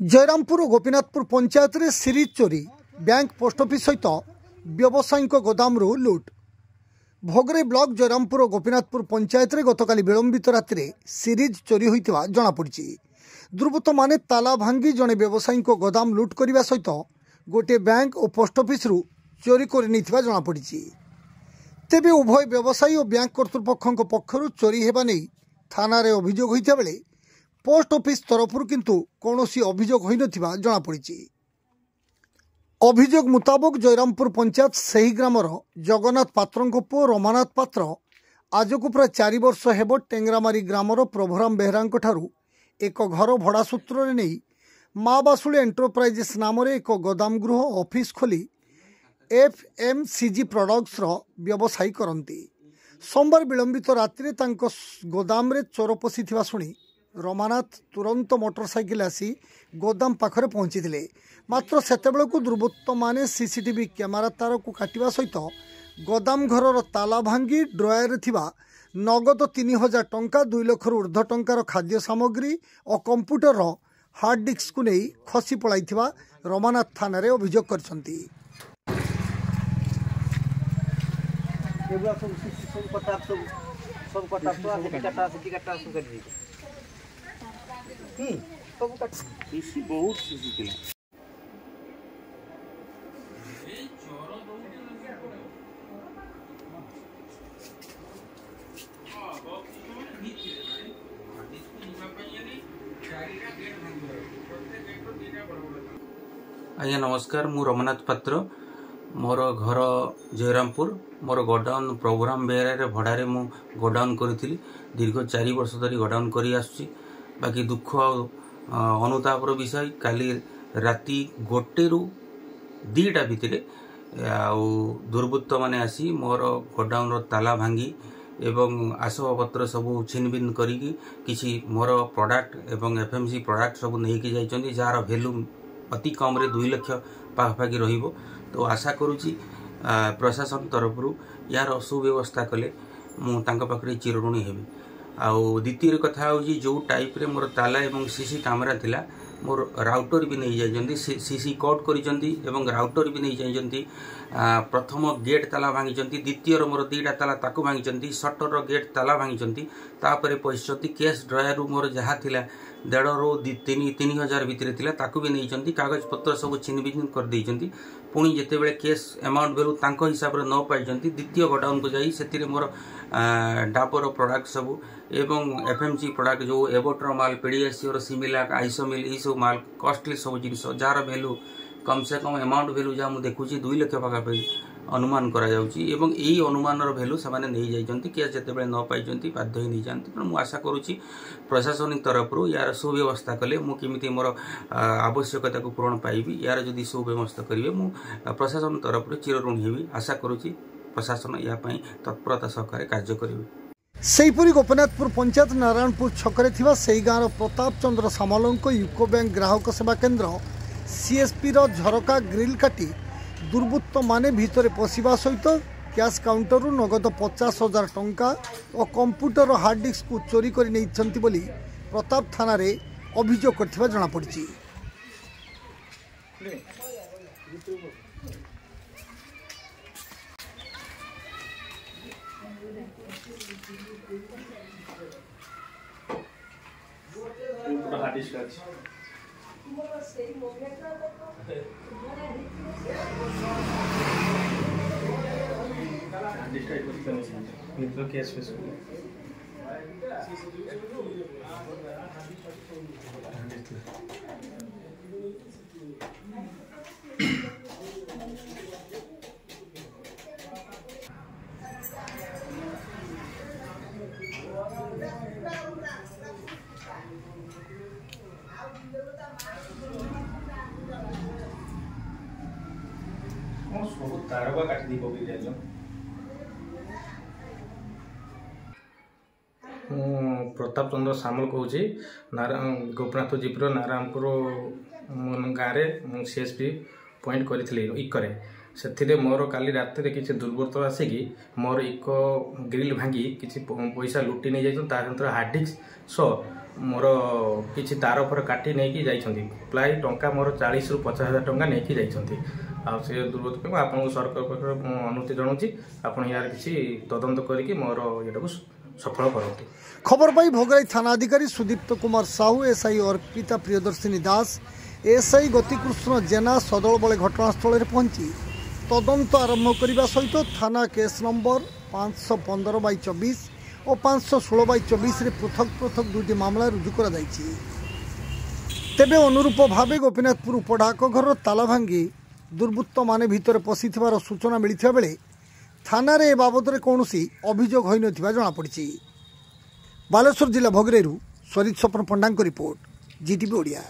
जयरामपुर और गोपीनाथपुर पंचायत रे सीरीज चोरी बैंक पोस्ट ऑफिस सहित व्यवसायिक गोदाम लुट भोगरे ब्लॉक जयरामपुर और गोपीनाथपुर पंचायत रे गतकाली विलंबित राति सीरीज चोरी होइतिबा जणा पड़िछि। दुर्बृत्त माने ताला भांगी जड़े व्यवसायिक गोदाम लुट करने सहित गोटे बैंक और पोस्ट ऑफिस रु चोरी कर जणा पड़िछि। तेबे उभय व्यवसायी और बैंक कर्तृपक्ष पक्षर चोरी हेबा नै थाना रे अभियोग होइता बेले पोस्ट ऑफिस तरफरु किंतु कौनसी अभियोग होई नथिबा जणा पड़िछि। अभियोग मुताबक जयरामपुर पंचायत सही ग्रामर जगन्नाथ पात्र पुओ रमानाथ पात्र आजकु प्राय 4 वर्ष हेब टेंगरामारी ग्रामर प्रभुराम बेहरा एक घर भड़ा सूत्र नहीं माँ बासुली एंटरप्राइजेस नाम एक गोदाम गृह ऑफिस खोली FMCG प्रोडक्ट्स व्यवसायी करती। सोमवार विलंबित राति गोदाम रे चोर पशिथिबा शुणी रमानाथ तुरंत मोटरसाइकिल आसी गोदाम पाखरे पहुंची थे। मात्र सेतेबेलकु दुर्बृत्त माने सीसीटीवी कैमेरा तार को काटिबा सहित गोदाम घर ताला भांगी ड्रयर थिबा नगद 3000 टंका 2 लाख ऊर्ध्व टंकार खाद्य सामग्री और कंप्यूटर हार्ड डिस्क को नहीं खसी पड़ाई रमानाथ थाना रे अभियोग करछंती। आज्ञा नमस्कार, मु रमानाथ पात्र। मोर घर जयरामपुर, मोर गोडाउन प्रोग्राम बेहरा भड़ारे मु गोडाउन करी दीर्घ 4 वर्ष धरी गोडाउन करी आसुची। बाकी दुख अनुतापर विषय काली राति 1 ରୁ 2ଟା भितर दुर्बृत्त माने आसी मोर गोडाउन ताला भांगी एवं आसबाबपत्र सबू छिनबिन करी किसी मोर प्रोडक्ट एवं FMCG प्रोडक्ट सब नहीं जाइछन्ती, जार वैल्यू अति कम रे 2 लाख पाखापाखि रहिबो। तो आशा करुच्ची प्रशासन तरफ यार सुव्यवस्था कले मु तांका पाखरे चिरऋणी हेबी। आउ द्वितीय कथा हूँ जो टाइप रे मोर ताला एवं सीसी कैमेरा थिला मोर राउटर भी नहीं जाइछन्ती, सीसी कट करिछन्ती एवं राउटर भी नहीं जाइछन्ती। प्रथम गेट ताला भांगिछन्ती, द्वितीय मोर 2टा ताला ताकू भांगिछन्ती, शटर रो गेट ताला भांगिछन्ती। तापरे पछती केस ड्रयर मोर जहा थिला 1.5 ରୁ 3,000 भितर थिला ताकू भी नहीं जाइछन्ती। कागज पत्र सब छिनबिन कर देइछन्ती। पुणी जितेबेले केस अमाउंट बेलू तांको हिसाब रे न पाइछन्ती, द्वितीय गोडाउन को जाई सेतिरे मोर डापर प्रोडक्ट सब एवं FMCG प्रोडक्ट जो एबोटर माल पीडियासियर सिमिलाक आइसोमिल ई सब माल कॉस्टली सब जिनस जार वैल्यू कम से कम अमाउंट वैल्यू जहाँ मुझे देखुची 2 लाख पाखापाखि अनुमान करा जाउची एवं यही अनुमान वैल्यू से नहीं जाइछन्ती। केस जितेबेले न पाइछन्ती बाध्य होई नहीं जाती। तेणु मुझे आशा करुच्ची प्रशासनिक तरफ यार सुव्यवस्था कले मु केमिति मोर आवश्यकता को पूरण पाइबी। यार जदि सुव्यवस्था करेंगे मु प्रशासन तरफ चिरऋणी हेबी। आशा करुच्ची प्रशासन या तत्परता सहकारे कार्य करेंगे। सेहीपरि गोपीनाथपुर पंचायत नारायणपुर छकरे थिबा सेही गाँव प्रताप चंद्र सामलंको यूको बैंक ग्राहक सेवा केन्द्र CSP रो झरका ग्रिल काटी दुर्बृत्त माने भितरे पशिबा सहित कैश काउंटर रु नगद 50,000 टंका और कंप्यूटर हार्ड डिस्क को चोरी कर नहीं बोली प्रताप थाना रे अभियोग करथिबा जणा पड़िछि। प्रताप चंद्र सामल कहूँ गोपीनाथपुर जीपर नारायणपुर गाँव में CSP पॉइंट करी इकरे से मोर काली रात किसी दुर्बृत्त आसिकी मोर एक ग्रिल भांगी किसी पैसा लुटि नहीं जाइए हार्ड डिस्क सह मोर किसी तार पर काटी नहीं जाइछन्ति प्राय टंका मोर 40 ରୁ 50,000 टंका नहीं जाइछन्ति आ से दुर्गत पे आपन सरकार पर अनुमति जणाउछि आपन यार किसी तदंत करिकि मोर एटा को सफल करंतु। खबर पाई भोगराई थाना अधिकारी सुदीप्त कुमार साहू एसआई अर्पिता प्रियदर्शिनी दास एसआई गतिकृष्ण जेना सदल बले घटनास्थल पहुंची तदंत आरंभ करने सहित थाना केस नंबर 515/24 और 516/24 पृथक पृथक दुईटी मामला रुजु कर तेबे अनुरूप भावे गोपीनाथपुर उपडाक घर ताला भांगी दुर्बृत्त माने भितर पशि सूचना मिलता बेले थाना रे बाबद कौन अभियोग होई नथिबा जणा पड़िछि। बालेश्वर जिला भोगरेरू स्वरित स्वप्न पंडा रिपोर्ट जीटीवी ओडिया।